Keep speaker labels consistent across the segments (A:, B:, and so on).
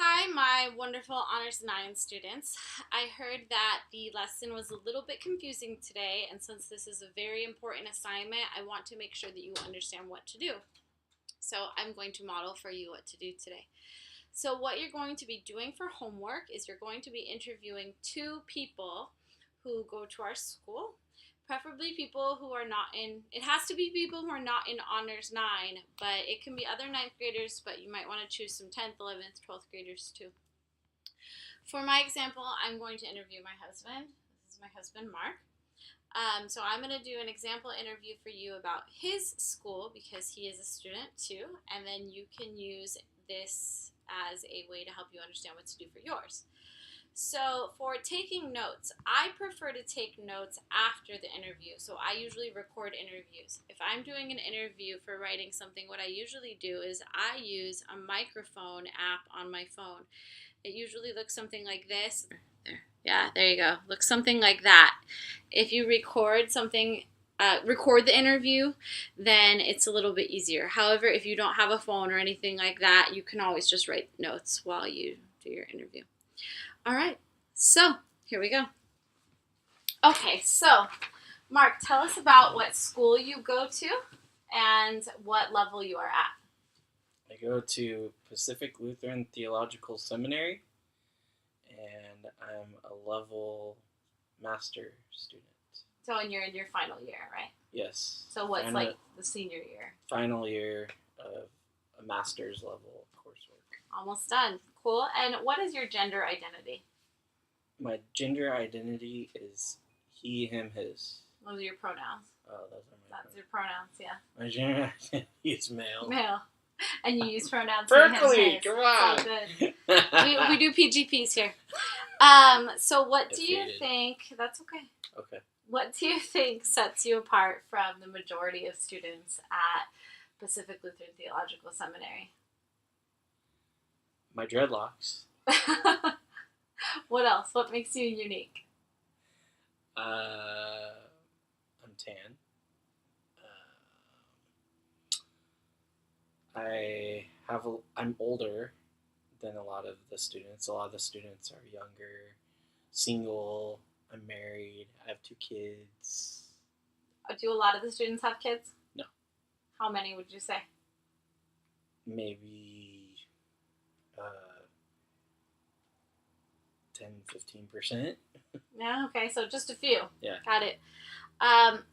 A: Hi, my wonderful Honors 9 students. I heard that the lesson was a little bit confusing today, and since this is a very important assignment, I want to make sure that you understand what to do. So I'm going to model for you what to do today. So what you're going to be doing for homework is you're going to be interviewing two people who go to our school, preferably people who are not in, it has to be people who are not in Honors 9, but it can be other ninth graders, but you might want to choose some 10th, 11th, 12th graders too. For my example, I'm going to interview my husband. This is my husband, Mark. So I'm going to do an example interview for you about his school because he is a student too, and then you can use this as a way to help you understand what to do for yours. So for taking notes, I prefer to take notes after the interview. So I usually record interviews. If I'm doing an interview for writing something, what I usually do is I use a microphone app on my phone. It usually looks something like this. Yeah, there you go. Looks something like that. If you record something, record the interview, then it's a little bit easier. However, if you don't have a phone or anything like that, you can always just write notes while you do your interview. All right, so here we go. Okay, so Mark, tell us about what school you go to and what level you are at.
B: I go to Pacific Lutheran Theological Seminary, and I'm a level master student.
A: So, and you're in your final year, right?
B: Yes.
A: So what's like the senior year?
B: Final year of a master's level coursework.
A: Almost done. Cool. And what is your gender identity?
B: My gender identity is he, him, his.
A: Those are your pronouns.
B: Oh, those are my
A: That's your pronouns, yeah.
B: My gender identity is male.
A: Male. And you use pronouns
B: Berkeley,
A: he, him, his.
B: come on.
A: So good. we do PGPs here. So what do you think? That's okay.
B: Okay.
A: What do you think sets you apart from the majority of students at Pacific Lutheran Theological Seminary?
B: My dreadlocks.
A: What else? What makes you unique?
B: I'm tan. I'm older than a lot of the students. A lot of the students are younger, single. I'm married. I have 2 kids.
A: Do a lot of the students have kids?
B: No.
A: How many would you say?
B: Maybe 10-15%.
A: Yeah, okay, so just a few.
B: Yeah.
A: Got it.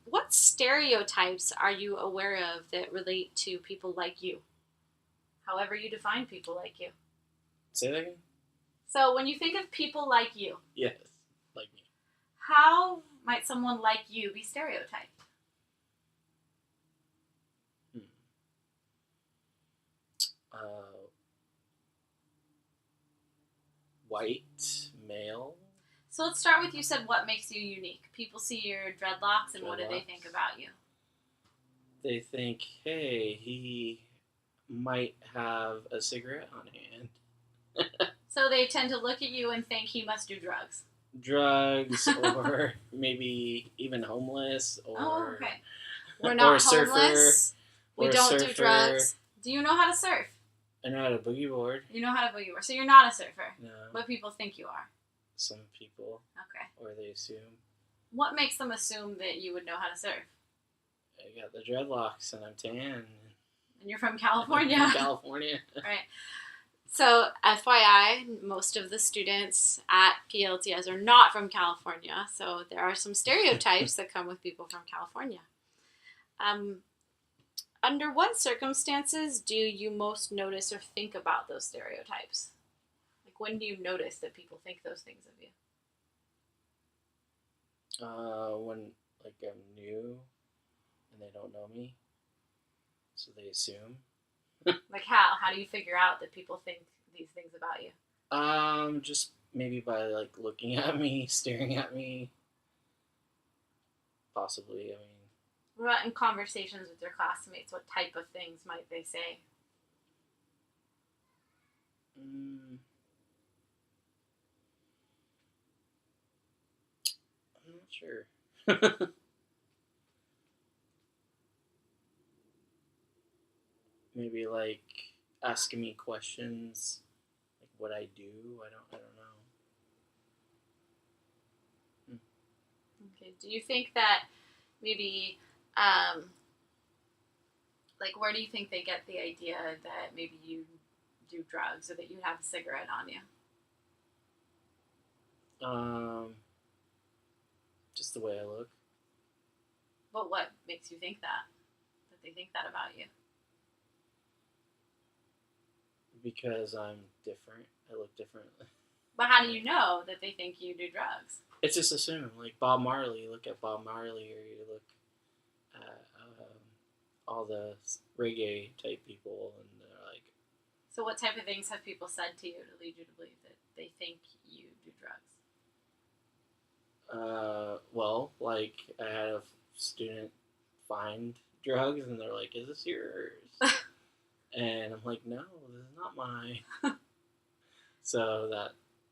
A: What stereotypes are you aware of that relate to people like you? However you define people like you.
B: Say that again?
A: So when you think of people like you.
B: Yes, like me.
A: How might someone like you be stereotyped?
B: White, male.
A: So let's start with, you said what makes you unique. People see your dreadlocks and what do they think about you?
B: They think, hey, he might have a cigarette on hand.
A: So they tend to look at you and think he must do drugs.
B: Drugs, or maybe even homeless, or
A: oh, okay. We're not homeless. We don't do drugs. Do you know how to surf?
B: I know how to boogie board.
A: You know how to boogie board. So you're not a surfer.
B: No.
A: But people think you are.
B: Some people.
A: Okay.
B: Or they assume.
A: What makes them assume that you would know how to surf?
B: I got the dreadlocks and I'm tan.
A: And you're from California.
B: I'm from California.
A: Right. So, FYI, most of the students at PLTS are not from California, so there are some stereotypes that come with people from California. Under what circumstances do you most notice or think about those stereotypes? Like, when do you notice that people think those things of you?
B: When, like, I'm new and they don't know me, so they assume.
A: Like how? How do you figure out that people think these things about you?
B: Just maybe by, like, looking at me, staring at me. Possibly, I mean.
A: What about in conversations with your classmates? What type of things might they say?
B: I'm not sure. Maybe, like, asking me questions, like, what I do, I don't know.
A: Okay. Do you think that maybe, like, where do you think they get the idea that maybe you do drugs or that you have a cigarette on you?
B: Just the way I look.
A: But what makes you think that? That they think that about you?
B: Because I'm different. I look different.
A: But how do you know that they think you do drugs?
B: It's just assumed. Like Bob Marley, you look at Bob Marley, or you look at all the reggae type people, and they're like.
A: So what type of things have people said to you to lead you to believe that they think you do drugs?
B: Well, like I had a student find drugs, and they're like, "Is this yours?" And I'm like, "No, this is not mine." So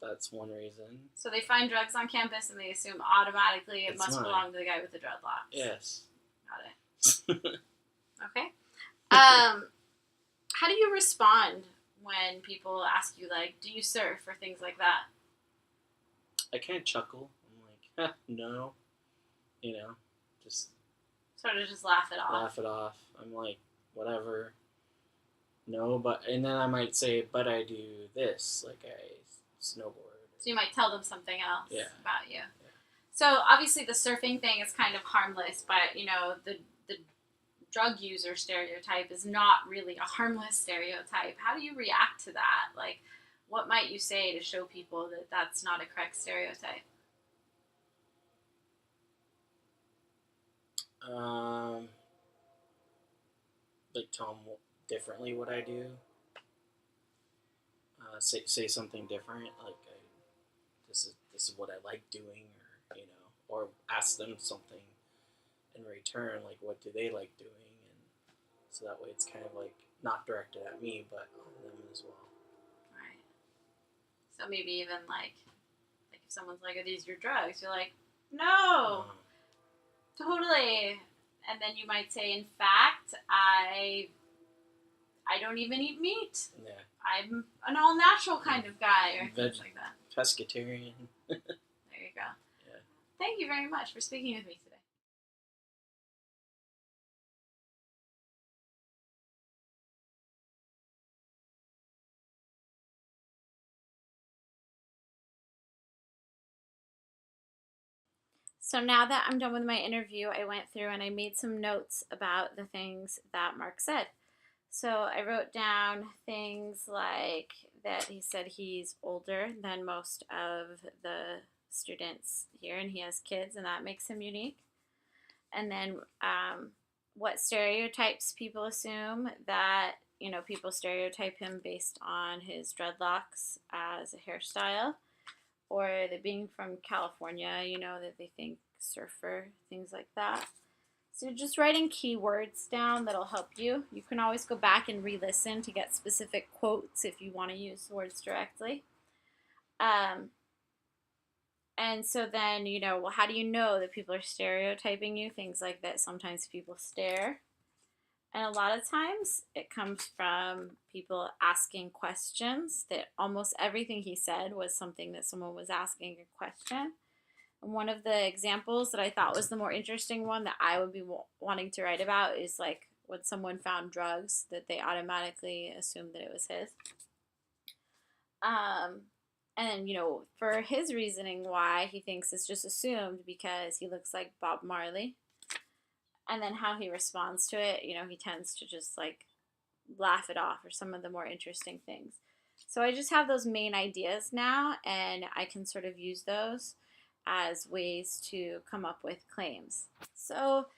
B: that's one reason.
A: So they find drugs on campus, and they assume automatically it
B: It's
A: must
B: mine.
A: belong to the guy with the dreadlocks.
B: Yes.
A: Got it. Okay. How do you respond when people ask you, like, do you surf or things like that?
B: I kind of chuckle. I'm like, no, just
A: Sort of just laugh it off.
B: laugh it off. I'm like, whatever. No, and then I might say, but I do this, like I snowboard.
A: So you might tell them something else about you.
B: Yeah.
A: So obviously the surfing thing is kind of harmless, but the drug user stereotype is not really a harmless stereotype. How do you react to that? Like, what might you say to show people that that's not a correct stereotype?
B: Like tell them differently what I do. Say something different, like this is what I like doing, or ask them something in return, like what do they like doing, and so that way it's kind of like not directed at me, but on them as well.
A: Right. So maybe even like if someone's like, "Are these your drugs?" You're like, "No, totally." And then you might say, "In fact, I don't even eat meat.
B: Yeah.
A: I'm an all-natural kind of guy," or things like that.
B: Pescatarian.
A: There you go.
B: Yeah.
A: Thank you very much for speaking with me today. So now that I'm done with my interview, I went through and I made some notes about the things that Mark said. So I wrote down things like that he said he's older than most of the students here, and he has kids, and that makes him unique. And then what stereotypes people assume that, people stereotype him based on his dreadlocks as a hairstyle, or that being from California, that they think surfer, things like that. So just writing keywords down that'll help you. You can always go back and re-listen to get specific quotes if you want to use words directly. And so then, well, how do you know that people are stereotyping you? Things like that. Sometimes people stare. And a lot of times it comes from people asking questions, that almost everything he said was something that someone was asking a question. And one of the examples that I thought was the more interesting one that I would be wanting to write about is like when someone found drugs, that they automatically assumed that it was his. And, for his reasoning why he thinks it's just assumed because he looks like Bob Marley. And then how he responds to it, he tends to just like laugh it off, or some of the more interesting things. So I just have those main ideas now, and I can sort of use those as ways to come up with claims. So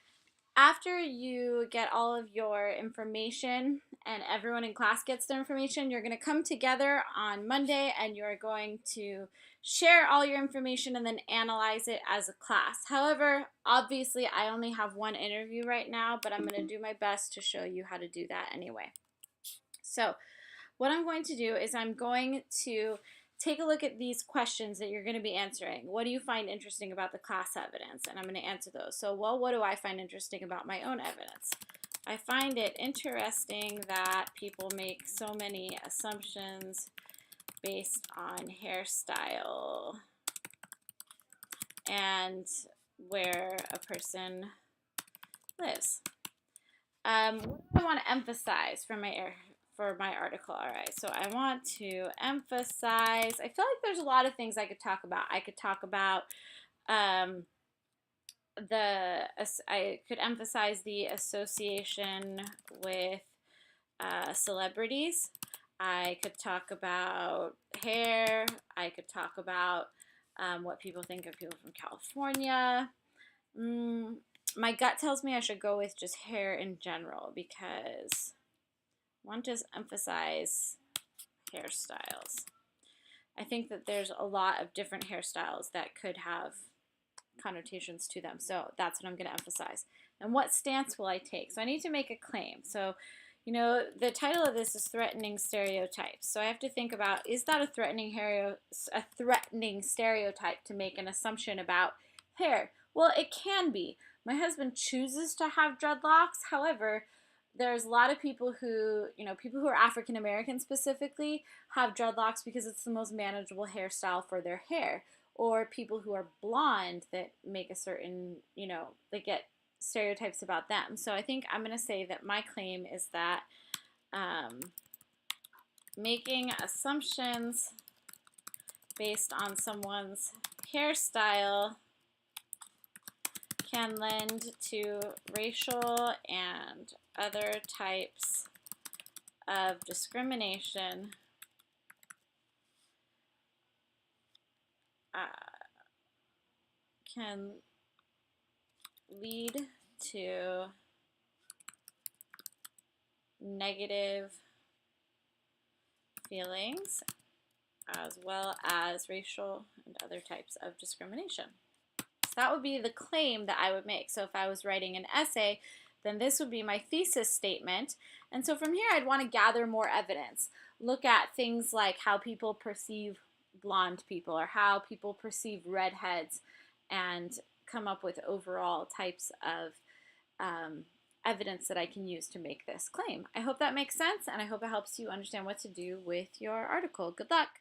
A: after you get all of your information and everyone in class gets their information, you're going to come together on Monday and you're going to share all your information and then analyze it as a class. However, obviously I only have one interview right now, but I'm going to do my best to show you how to do that anyway. So what I'm going to do is I'm going to take a look at these questions that you're going to be answering. What do you find interesting about the class evidence? And I'm going to answer those. So, well, what do I find interesting about my own evidence? I find it interesting that people make so many assumptions based on hairstyle and where a person lives. What do I want to emphasize for my article? All right, so I want to emphasize. I feel like there's a lot of things I could talk about. I could talk about um, I could emphasize the association with celebrities. I could talk about hair. I could talk about what people think of people from California. My gut tells me I should go with just hair in general because I want to emphasize hairstyles. I think that there's a lot of different hairstyles that could have connotations to them. So that's what I'm going to emphasize. And what stance will I take? So I need to make a claim. So, you know, the title of this is Threatening Stereotypes. So I have to think about, is that a threatening stereotype to make an assumption about hair? Well, it can be. My husband chooses to have dreadlocks. However, there's a lot of people who, you know, people who are African American specifically have dreadlocks because it's the most manageable hairstyle for their hair. Or people who are blonde that make a certain, you know, they get stereotypes about them. So I think I'm going to say that my claim is that making assumptions based on someone's hairstyle can lend to racial and other types of discrimination can lead to negative feelings as well as racial and other types of discrimination. So that would be the claim that I would make. So if I was writing an essay, then this would be my thesis statement. And so from here, I'd want to gather more evidence. Look at things like how people perceive blonde people or how people perceive redheads and come up with overall types of evidence that I can use to make this claim. I hope that makes sense, and I hope it helps you understand what to do with your article. Good luck.